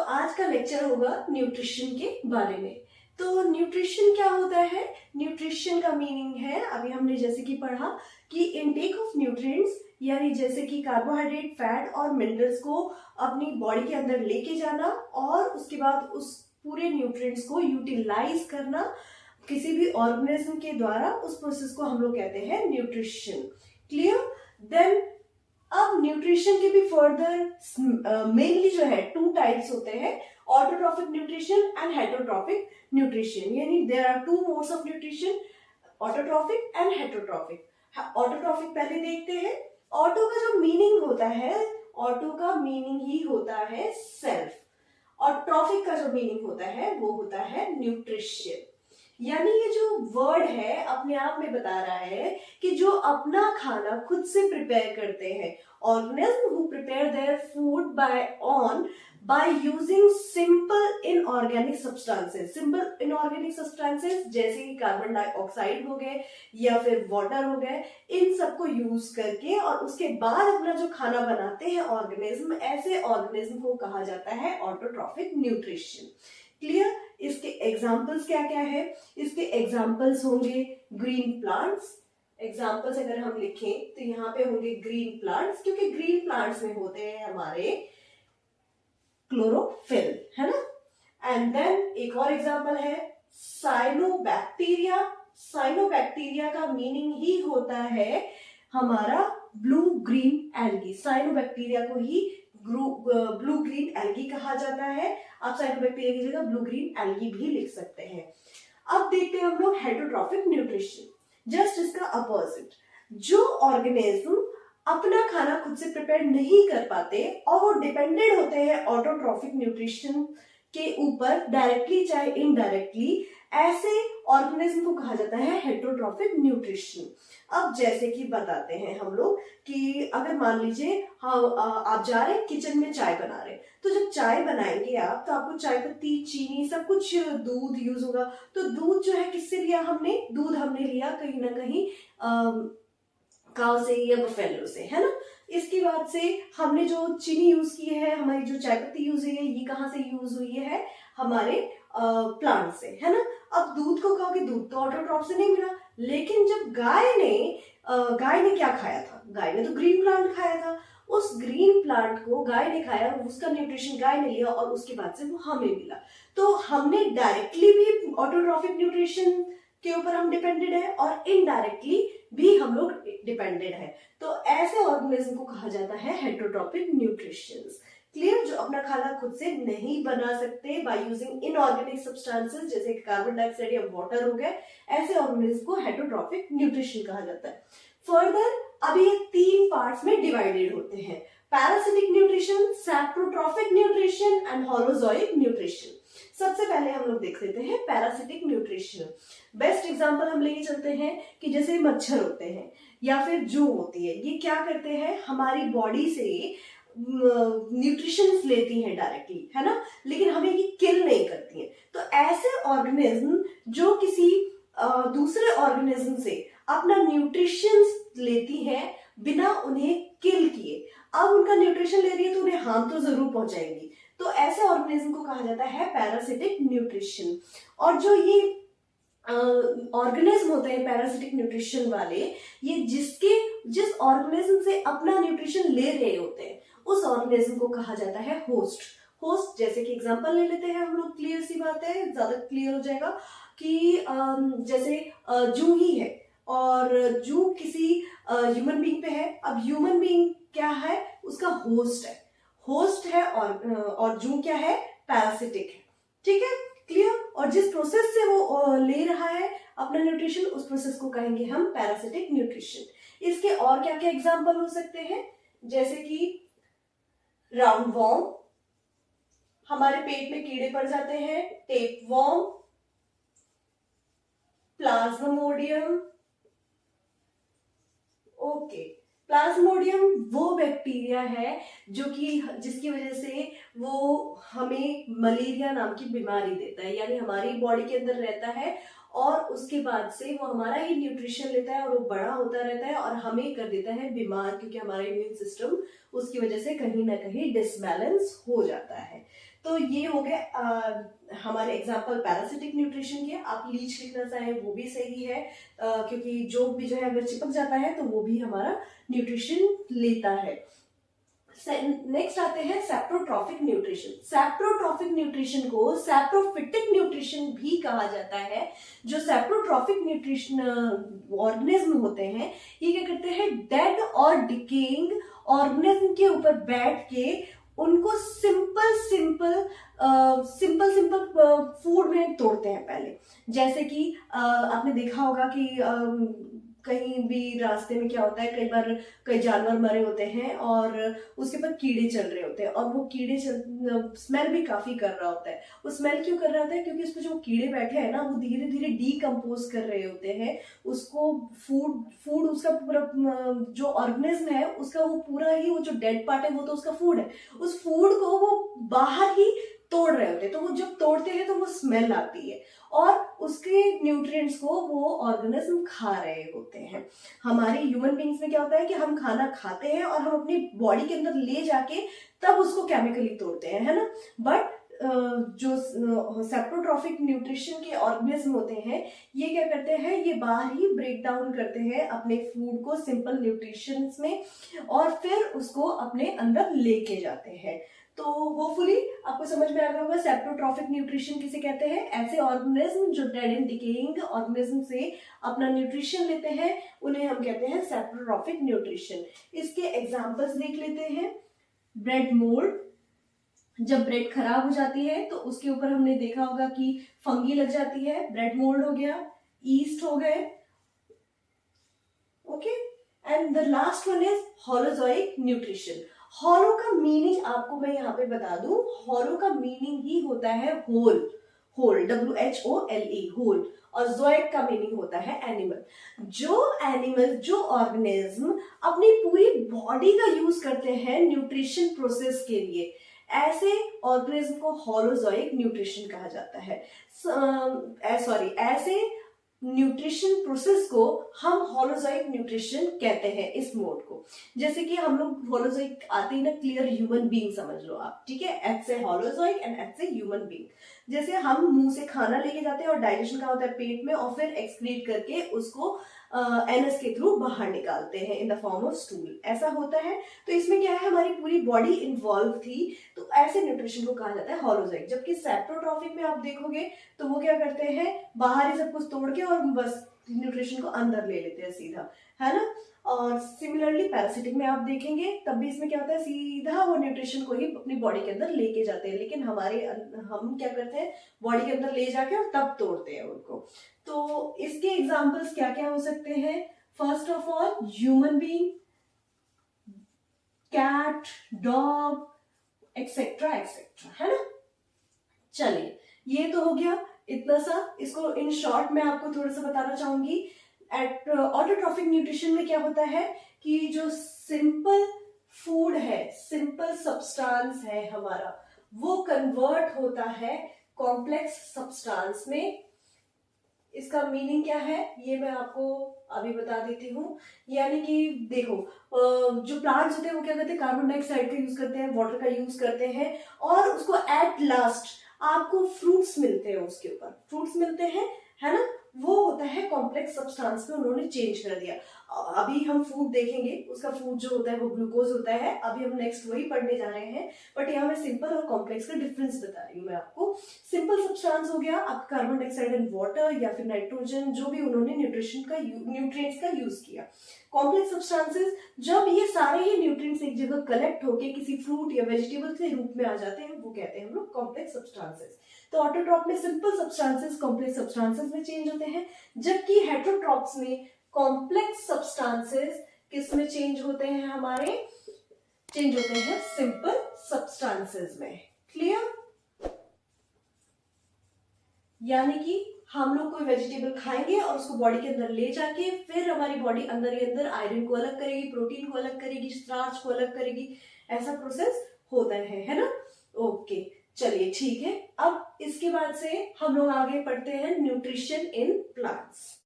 आज का लेक्चर होगा न्यूट्रिशन के बारे में। तो न्यूट्रिशन क्या होता है? न्यूट्रिशन का मीनिंग है, अभी हमने जैसे कि पढ़ा कि इनटेक ऑफ न्यूट्रिएंट्स, यानी जैसे कि कार्बोहाइड्रेट, फैट और मिनरल्स को अपनी बॉडी के अंदर लेके जाना और उसके बाद उस पूरे न्यूट्रिएंट्स को यूटिलाइज करना किसी भी ऑर्गेनिज्म के द्वारा, उस प्रोसेस को हम लोग कहते हैं न्यूट्रिशन। क्लियर? देन अब न्यूट्रिशन के भी फर्दर मेनली जो है 2 टाइप्स होते हैं, autotrophic nutrition and heterotrophic nutrition, यानी there are 2 modes of nutrition, autotrophic and heterotrophic. Autotrophic पहले देखते हैं। ऑटो का जो मीनिंग होता है, ऑटो का मीनिंग ही होता है सेल्फ, और ट्रॉफिक का जो मीनिंग होता है वो होता है न्यूट्रिशन। यानी ये जो वर्ड है अपने आप में बता रहा है कि जो अपना खाना खुद से प्रिपेयर करते हैं, organism who prepare their food by using simple inorganic substances. Simple inorganic substances जैसे कि कार्बन डाइऑक्साइड हो गए या फिर वाटर हो गए, इन सबको यूज करके और उसके बाद अपना जो खाना बनाते हैं ऑर्गेनिज्म, ऐसे ऑर्गेनिज्म को कहा जाता है ऑटोट्रॉफिक न्यूट्रिशन। क्लियर? इसके एग्जाम्पल्स क्या क्या है? इसके एग्जाम्पल्स होंगे ग्रीन प्लांट्स। एग्जाम्पल्स अगर हम लिखें तो यहाँ पे होंगे ग्रीन प्लांट्स, क्योंकि ग्रीन प्लांट्स में होते हैं हमारे क्लोरोफिल, है ना। एंड देन एक और एग्जाम्पल है साइनोबैक्टीरिया। साइनोबैक्टीरिया का मीनिंग ही होता है हमारा ब्लू ग्रीन एल्गी। साइनोबैक्टीरिया को ही ब्लू ग्रीन एल्गी कहा जाता है। आप साइनोबैक्टीरिया की जगह ब्लू ग्रीन एल्गी भी लिख सकते हैं। अब देखते हैं हम लोग हेटरोट्रॉफिक न्यूट्रिशन, जस्ट इसका अपोजिट। जो ऑर्गेनिज्म अपना खाना खुद से प्रिपेयर नहीं कर पाते और वो डिपेंडेंट होते हैं ऑटोट्रॉफिक न्यूट्रिशन के ऊपर, डायरेक्टली चाहे इनडायरेक्टली, ऐसे ऑर्गेनिज्म को कहा जाता है हेटरोट्रॉफिक न्यूट्रिशन। अब जैसे कि बताते हैं हम लोग कि अगर मान लीजिए आप जा रहे हैं किचन में चाय बना रहे हैं, तो जब चाय बनाएंगे आप, तो आपको चाय पत्ती, चीनी, सब कुछ, दूध यूज होगा। तो दूध जो है किससे लिया हमने? दूध हमने लिया कहीं ना कहीं काऊ से या बफेलो से, है ना। इसके बाद से हमने जो चीनी यूज की है, हमारी जो चाय पत्ती यूज हुई है, ये कहाँ से यूज हुई है? हमारे प्लांट से, है ना। अब दूध को कहोगे दूध तो ऑटोट्रॉफ से नहीं मिला, लेकिन जब गाय ने क्या खाया था? गाय ने तो ग्रीन प्लांट खाया था। उस ग्रीन प्लांट को गाय ने खाया, उसका न्यूट्रिशन गाय ने लिया और उसके बाद से वो हमें मिला। तो हमने डायरेक्टली भी ऑटोट्रॉफिक न्यूट्रिशन के ऊपर हम डिपेंडेड है और इनडायरेक्टली भी हम लोग डिपेंडेड है। तो ऐसे ऑर्गेनिज्म को कहा जाता है हेटरोट्रॉफिक न्यूट्रिशन। क्लियर? जो अपना खाना खुद से नहीं बना सकते बाय यूजिंग इनऑर्गेनिक सब्सटेंसेस जैसे कार्बन डाइऑक्साइड या वाटर हो गए, ऐसे ऑर्गेनिज्म को हेटरोट्रॉफिक न्यूट्रिशन कहा जाता है। फर्दर अब ये 3 पार्ट्स में डिवाइडेड होते हैं, parasitic nutrition, saprotrophic nutrition and holozoic nutrition. सबसे पहले हम लोग देख लेते हैं पैरासिटिक न्यूट्रिशन। बेस्ट एग्जांपल हम लेके चलते हैं कि जैसे मच्छर होते हैं या फिर जू होती है, ये क्या करते हैं? हमारी बॉडी से न्यूट्रिशन लेती हैं डायरेक्टली, है ना, लेकिन हमें ये किल नहीं करती हैं। तो ऐसे ऑर्गेनिज्म जो किसी दूसरे ऑर्गेनिज्म से अपना न्यूट्रिशन लेती हैं बिना उन्हें किल किए, अब उनका न्यूट्रिशन ले रही है तो उन्हें हार्म तो जरूर पहुंचाएंगी। तो ऐसे ऑर्गेनिज्म को कहा जाता है पैरासिटिक न्यूट्रिशन। और जो ये ऑर्गेनिज्म होते हैं पैरासिटिक न्यूट्रिशन वाले, ये जिस ऑर्गेनिज्म से अपना न्यूट्रिशन ले रहे होते हैं, उस ऑर्गेनिज्म को कहा जाता है होस्ट। होस्ट जैसे कि एग्जांपल ले लेते हैं हम लोग, क्लियर सी बात है, ज्यादा क्लियर हो जाएगा कि जैसे जू ही है और जू किसी ह्यूमन बीइंग पे है। अब ह्यूमन बीइंग क्या है? उसका होस्ट है, होस्ट है, और जू क्या है? पैरासिटिक है। ठीक है? क्लियर? और जिस प्रोसेस से वो ले रहा है अपना न्यूट्रिशन, उस प्रोसेस को कहेंगे हम पैरासिटिक न्यूट्रिशन। इसके और क्या क्या एग्जांपल हो सकते हैं? जैसे कि राउंड वॉर्म, हमारे पेट में कीड़े पड़ जाते हैं, tape warm, Plasmodium. Okay, Plasmodium वो बैक्टीरिया है जो कि जिसकी वजह से वो हमें मलेरिया नाम की बीमारी देता है, यानी हमारी बॉडी के अंदर रहता है और उसके बाद से वो हमारा ही न्यूट्रिशन लेता है और वो बड़ा होता रहता है और हमें कर देता है बीमार, क्योंकि हमारा इम्यून सिस्टम उसकी वजह से कहीं ना कहीं डिसबैलेंस हो जाता है। तो तो ये हो गए हमारे एग्जाम्पल पैरासिटिक न्यूट्रिशन के। आप लीच लिखना चाहें वो भी सही है, क्योंकि जो भी जो है अगर चिपक जाता है तो वो भी हमारा न्यूट्रिशन लेता है। नेक्स्ट आते हैं सैप्रोट्रॉफिक न्यूट्रिशन। सैप्रोट्रॉफिक न्यूट्रिशन को सैप्रोफिटिक न्यूट्रिशन भी कहा जाता है। जो सैप्रोट्रॉफिक न्यूट्रिशन ऑर्गेनिज्म होते हैं ये क्या करते हैं, डेड और डिकेइंग ऑर्गेनिज्म के ऊपर बैठ के उनको सिंपल सिंपल फूड में तोड़ते हैं पहले। जैसे कि आपने देखा होगा कि कहीं भी रास्ते में क्या होता है, कई बार कई जानवर मरे होते हैं और उसके ऊपर कीड़े चल रहे होते हैं, और वो कीड़े स्मेल भी काफी कर रहा होता है। वो स्मेल क्यों कर रहा होता है, क्योंकि उस पर जो कीड़े बैठे हैं ना वो धीरे धीरे डीकम्पोज कर रहे होते हैं उसको। फूड उसका पूरा जो ऑर्गेनिज्म है उसका वो पूरा ही, वो जो डेड पार्ट है वो तो उसका फूड है, उस फूड को वो बाहर ही तोड़ रहे होते हैं। तो वो जब तोड़ते हैं तो वो स्मेल आती है और उसके न्यूट्रिएंट्स को वो ऑर्गेनिज्म खा रहे होते हैं। हमारे ह्यूमन बींग्स में क्या होता है कि हम खाना खाते हैं और हम अपनी बॉडी के अंदर ले जाके तब उसको केमिकली तोड़ते हैं, है ना। बट जो सेप्रोट्रॉफिक न्यूट्रिशन के ऑर्गेनिज्म होते हैं ये क्या करते हैं, ये बाहर ही ब्रेक डाउन करते हैं अपने फूड को सिंपल न्यूट्रिशन में और फिर उसको अपने अंदर लेके जाते हैं। तो होपफुली आपको समझ में आ गया होगा सेप्रोट्रॉफिक न्यूट्रिशन किसे कहते हैं। ऐसे ऑर्गेनिज्म जो डेड एंड डिकेइंग ऑर्गेनिज्म से अपना न्यूट्रिशन लेते हैं उन्हें हम कहते हैं सेप्रोट्रॉफिक न्यूट्रिशन। इसके एग्जांपल्स देख लेते हैं। ब्रेड मोल्ड, जब ब्रेड खराब हो जाती है तो उसके ऊपर हमने देखा होगा कि फंगी लग जाती है, ब्रेड मोल्ड हो गया। ईस्ट हो गए, okay. And the last one is holozoic nutrition. Hollow का मीनिंग आपको मैं यहाँ पे बता दूं, हॉलो का मीनिंग ही होता है होल, WHOLE, होल। और जोइक का मीनिंग होता है एनिमल। जो ऑर्गेनिज्म अपनी पूरी बॉडी का यूज करते हैं न्यूट्रिशन प्रोसेस के लिए, ऐसे ऑर्गेनिज्म को होलोजोइक न्यूट्रिशन कहा जाता है। ऐसे न्यूट्रिशन प्रोसेस को हम होलोजोइक न्यूट्रिशन कहते हैं, इस मोड को। जैसे कि हम लोग होलोजोइक आते ही ना क्लियर ह्यूमन बीइंग समझ लो आप, ठीक है। एच से होलोजोइक एंड एच से ह्यूमन बीइंग। जैसे हम मुंह से खाना लेके जाते हैं और डाइजेशन का होता है पेट में और फिर एक्सक्रीट करके उसको एनस के थ्रू बाहर निकालते हैं in the form of stool, ऐसा होता है। तो इसमें क्या है, हमारी पूरी बॉडी इन्वॉल्व थी, तो ऐसे न्यूट्रिशन को कहा जाता है होलोजोइक। जबकि सेप्रोट्रॉफिक में आप देखोगे तो वो क्या करते हैं, बाहर ही सब कुछ तोड़ के और बस न्यूट्रिशन को अंदर ले लेते हैं सीधा, है ना। और सिमिलरली पैरासिटिक में आप देखेंगे तब भी इसमें क्या होता है, सीधा वो न्यूट्रिशन को ही अपनी बॉडी के अंदर लेके जाते हैं, लेकिन हम क्या करते हैं, बॉडी के अंदर ले जाके और तब तोड़ते हैं उनको। तो इसके एग्जांपल्स क्या क्या हो सकते हैं। First of all human being, cat, dog, etcetera etcetera, है ना। चलिए ये तो हो गया इतना सा। इसको इन शॉर्ट मैं आपको थोड़ा सा बताना चाहूंगी। ऑटोट्रॉफिक न्यूट्रिशन में क्या होता है कि जो सिंपल फूड है, सिंपल सब्सटेंस है हमारा, वो कन्वर्ट होता है कॉम्प्लेक्स सब्सटेंस में। इसका मीनिंग क्या है ये मैं आपको अभी बता देती हूँ। यानी कि देखो, जो प्लांट्स होते हैं वो क्या करते हैं, कार्बन डाइऑक्साइड का यूज करते हैं, वाटर का यूज करते हैं और उसको एट लास्ट आपको फ्रूट्स मिलते हैं, उसके ऊपर फ्रूट्स मिलते हैं, है ना। वो होता है कॉम्प्लेक्स सब्सटेंस में उन्होंने चेंज कर दिया। अभी हम फूड देखेंगे, उसका फूड जो होता है वो ग्लूकोज होता है। अभी हम नेक्स्ट वही पढ़ने जा रहे हैं, बट यहाँ मैं सिंपल और कॉम्प्लेक्स का डिफरेंस बता रही हूँ मैं आपको। सिंपल सब्सटेंस हो गया आपका कार्बन डाइऑक्साइड एंड वाटर या फिर नाइट्रोजन, जो भी उन्होंने न्यूट्रिएंट्स का यूज किया। कॉम्प्लेक्स सब्सटेंसेस, जब ये सारे ही न्यूट्रिएंट्स एक जगह कलेक्ट होके किसी फ्रूट या वेजिटेबल के रूप में आ जाते हैं, वो कहते हैं हम लोग कॉम्प्लेक्स सब्सटेंसेस। तो ऑटोट्रॉप में सिंपल सब्सटेंसेस कॉम्प्लेक्स सब्सटेंसेस में चेंज होते हैं, जबकि हेटरोट्रॉप्स में कॉम्प्लेक्स सब्सटेंसेस किस में चेंज होते हैं, हमारे चेंज होते हैं सिंपल सब्सटेंसेस में। क्लियर। यानी कि हम लोग कोई वेजिटेबल खाएंगे और उसको बॉडी के अंदर ले जाके फिर हमारी बॉडी अंदर ही अंदर आयरन को अलग करेगी, प्रोटीन को अलग करेगी, स्टार्च को अलग करेगी, ऐसा प्रोसेस होता है ना। ओके चलिए ठीक है। अब इसके बाद से हम लोग आगे पढ़ते हैं न्यूट्रिशन इन प्लांट्स।